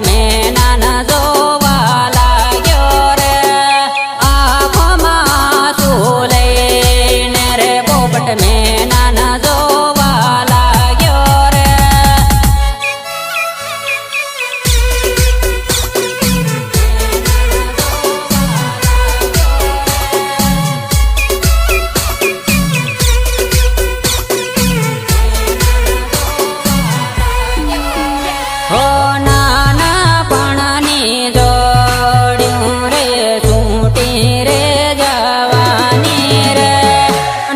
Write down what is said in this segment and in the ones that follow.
में नाना जोवा लाग्यो रे आँखों सूले रे पोपट में नाना जोवा लाग्यो रे हो नाना पणनी जोड्यूं रे सूटी रे जवानी रे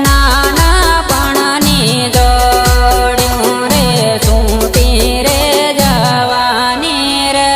नाना पणनी जोड्यूं रे सूटी रे जवानी रे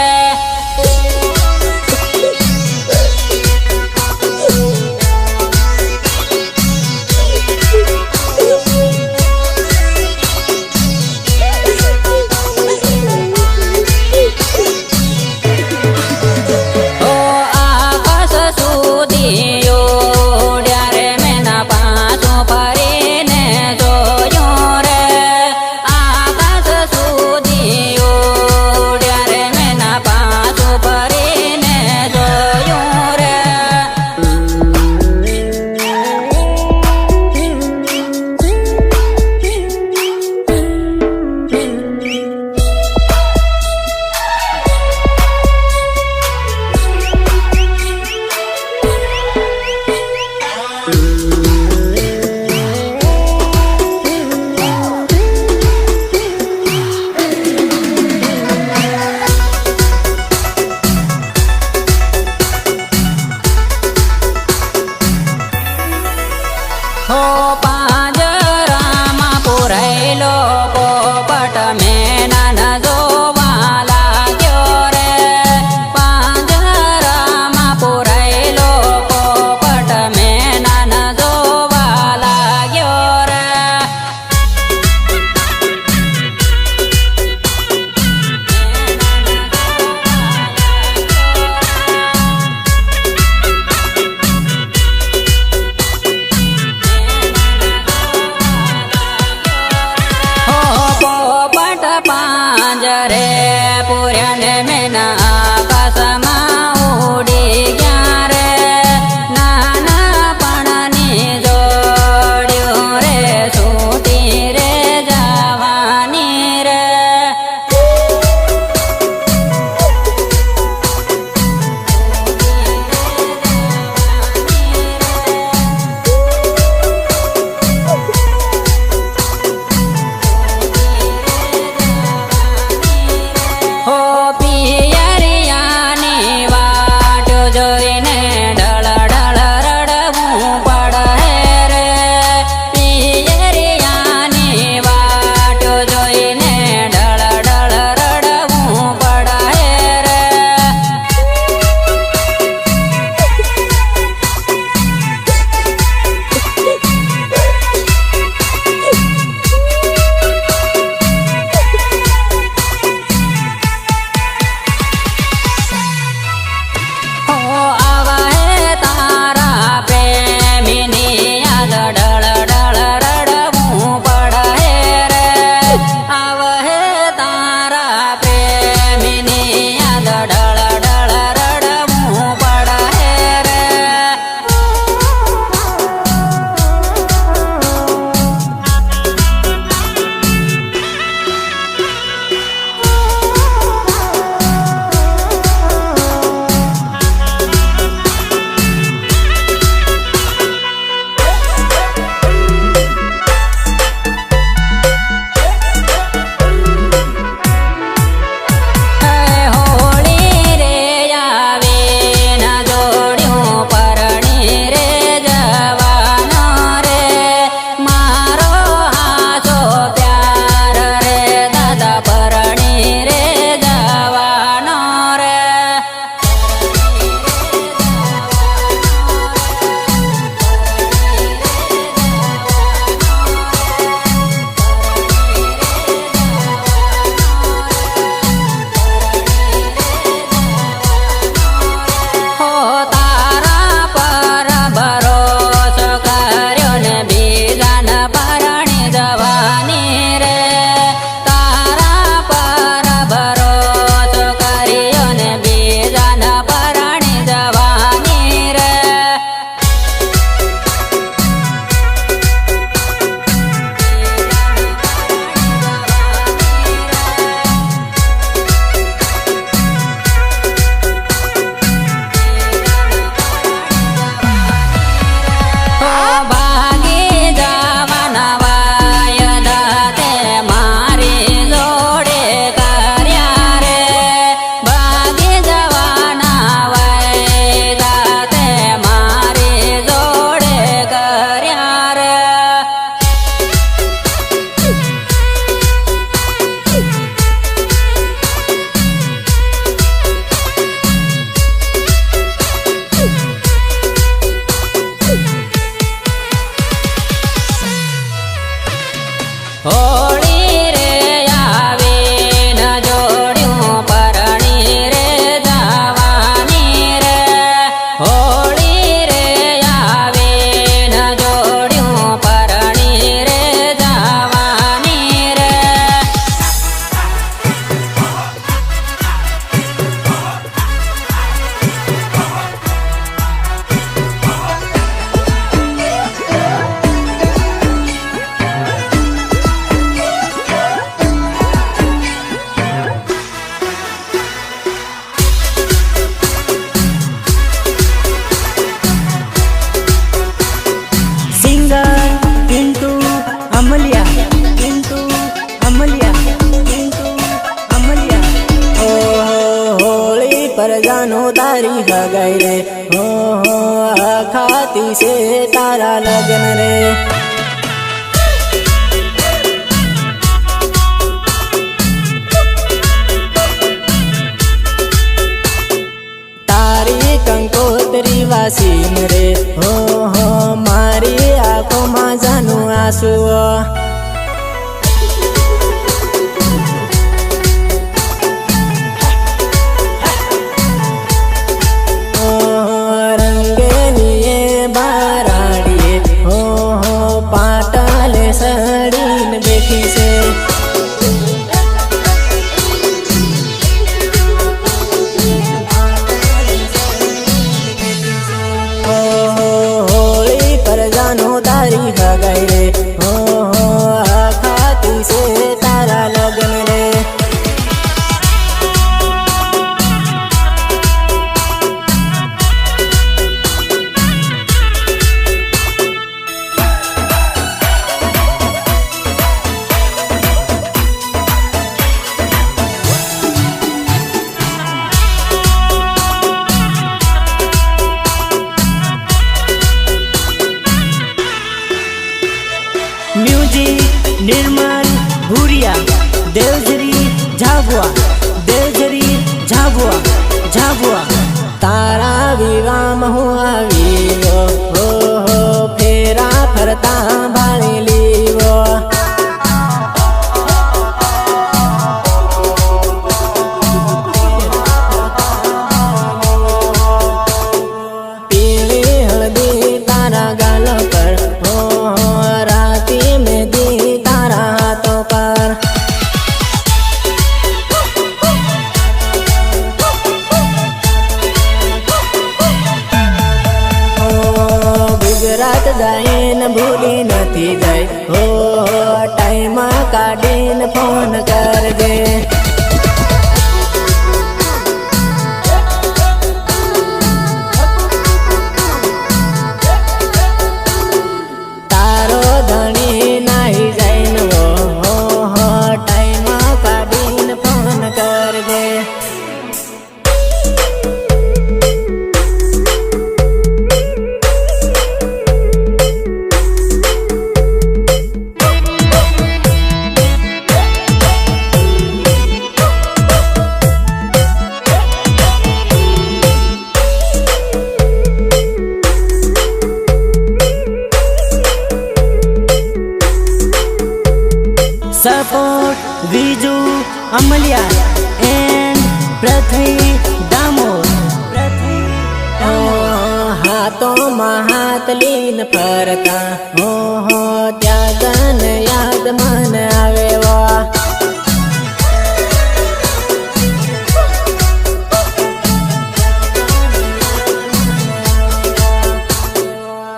हो पांजरामा पुरायलो पोपट में नाना जोवा लाग्यो रे पांजरामा पुरायलो पोपट में नाना जोवा लाग्यो रे पोपट पांजरे पुर्यान में ना आकाशमा उड़ी गया रे नाना पणनी जोड्यूं रे सूटी रे जवानी रे हो पी तारा लगन रे। तारी कंकोत्री वासीन रे हो मारी आँखों में जानू आंसू। सड़ीन बेटी से होली पर जानो तारी हगाई रे हो खाती से तारा लगन रे। म्यूजिक निर्मल भूरिया देवझरी झाबुआ देवझरी झाबुआ झाबुआ। तारा विवाह हुआ वीवो हो फेरा फरता भाली लीवो। पीली हल्दी तारा गाल पर गुजरात जाइन भूली नहीं जाए हो टाइम काढ़ीन फोन कर दे। तारो धनी नहीं जाइन हो टाइम काढ़ीन फोन कर दे। सपोर्ट विजू अमलिया एंड पृथ्वी दामोद। हाथों में हाथ लीन फरता हो त्यागन याद मन आवे वा।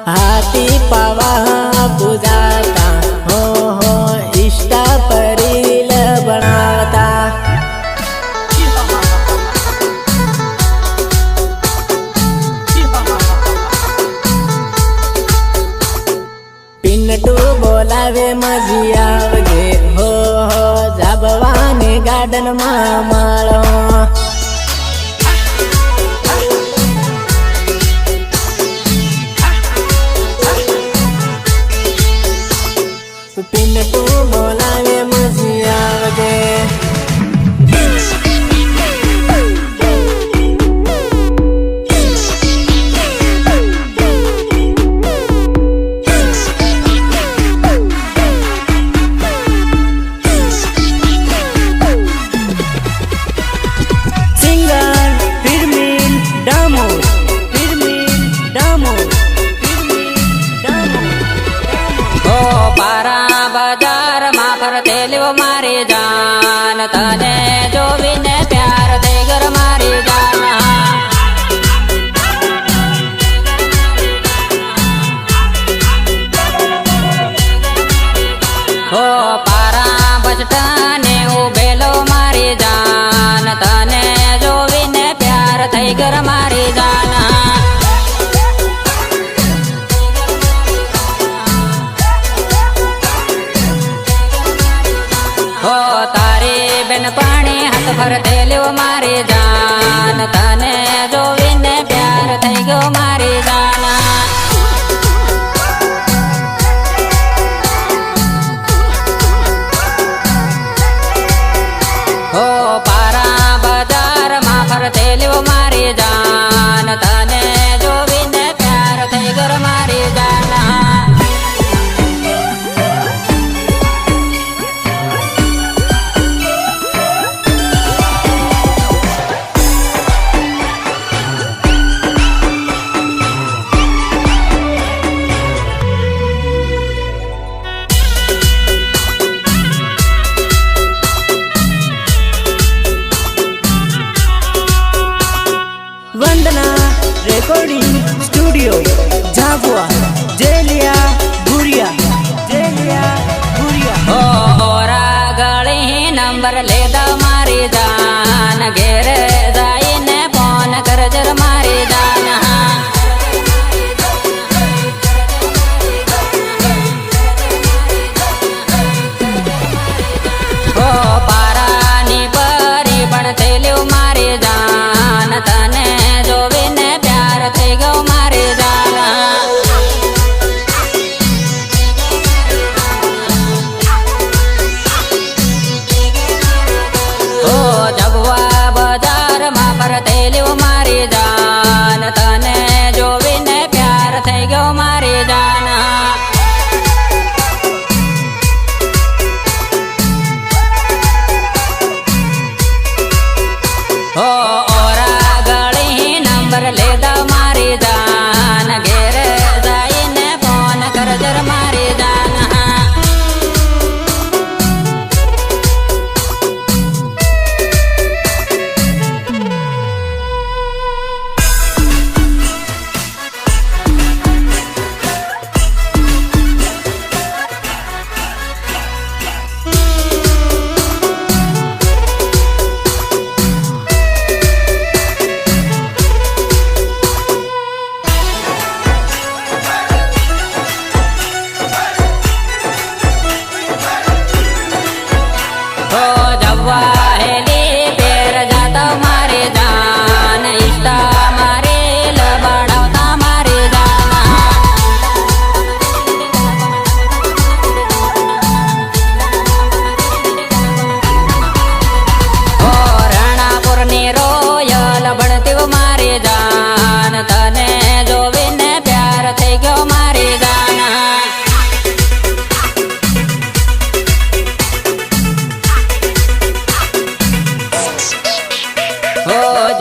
हाथी पावा बुझाता हो इष्टा परिल बनाता। पिन्नटू बोलावे मजी आवजे हो जाबवाने गार्डन में माळो। पिन्नटू बोलावे मजी आवजे। मारी जान तने जो विने प्यार दे घर मारी जाना। हो पारा बचटाने उबेलो मारी जान तने जो विने प्यार दे घर मारी जाना। हो तारी बेन पानी हाथ भर देलो मारी जान तने जो विने प्यार थई गयो मारी जाना। નંબર લેતા મારી જાન ઘેરે જઈને ફોન કરજર મારી જાન ઓ પારાની પરી પણ થયેલું મારી જાન તને જોવીને પ્યાર થઈ ગયો મારી જાન જગવા બજારમાં પરતેલ્યું મારી જાન તને જોવીને પ્યાર થઈ ગયો મારી જાન ઓ ઓરા ગળી નંબર લેતા મારી જાન ઘેરે જઈને ફોન કરજર મારી જાન હેલી પેર જાતા મારી જાન ઈષ્ટા મારી લબડાવતા મારી જાન ઓ રણાપુરની રોયલ ભણતી મારી જાન તને જોવીને પ્યાર થઈ ગયો મારી જાન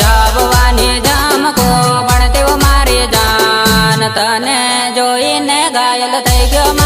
જાબવાની જામકો ભણતી મારી જાન તને જોઈને ઘાયલ થઈ ગયો